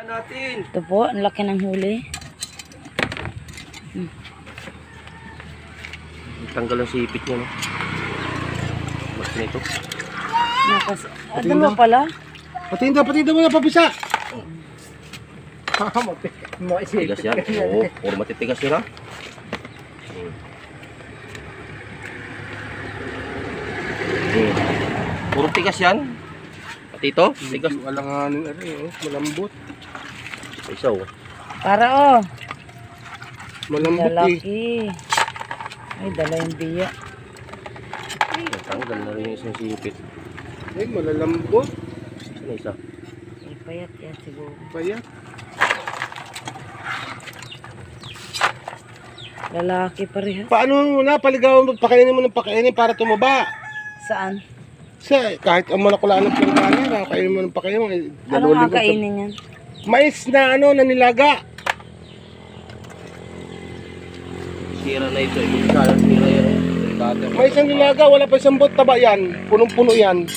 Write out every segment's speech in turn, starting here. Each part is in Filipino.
natin. Ito po, ang laki ng huli. Tanggal ang sipit niya, no? Mas nito. Dalawa pala. Patinda mo na papisa. Matigas yan. Oo, puro matitigas yun, ha? Puro tigas yan. Pati ito, tigas. Alanganin malambot. Isa, oh. Para Malambot eh. lalaki. Ay, dala yung biya. Tanggal na rin yung isang sipit. Ay, malalambot. Ano isa? Ay, payat yan siguro. Payat. Lalaki pa rin ha. Paano mo na paligawan mo, pakainin mo ng pakainin para tumaba? Saan? Kahit ang malakulaan ng pinagkanan, kainin mo ng pakainin mo. Ano nga kainin yan? Mais na na nilaga. Sira na ito. Sira yan. Delikado. Mais na nilaga, wala pa isang bot, taba yan. Punong-puno yan.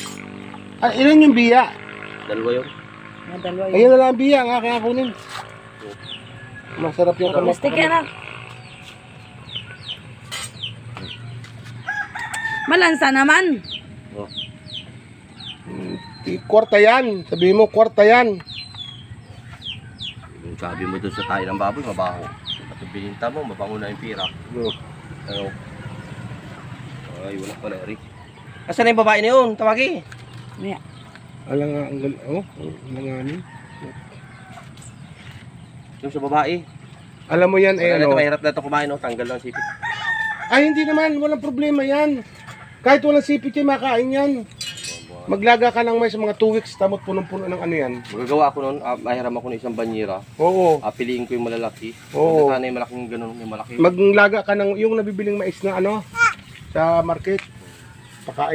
Ilan yung biya? Dalawa yun. Dalawa yun. Ayun na lang ang biya, nga kaya kunin. Masarap yung kamas. Plastic yan. Malansa naman. Oh. Kwarta yan. Sabihin mo, kwarta yan. Yung sabi mo doon sa tayo ng baboy, mabaho. At yung bininta mo, mabango na yung pira. Ano? Ay, wala pala, Eric. Asan na yung babae na yun? Tawagi. Maya. Alanganin. Yung sa babae. Alam mo yan, Mahirap na ito kumain, no? Tanggal lang sipit. Ay, hindi naman. Walang problema yan. Kahit walang sipit yan, makain yan. Maglaga ka ng mais mga 2 weeks, tamot punong-puno ng ano yan. Magagawa ako noon, mahiram ako ng isang banyera. Oo. Piliin ko yung malalaki. Oo. Sana yung malaking ganun, yung malaki. Maglaga ka ng yung nabibiling mais na sa market. Pakain.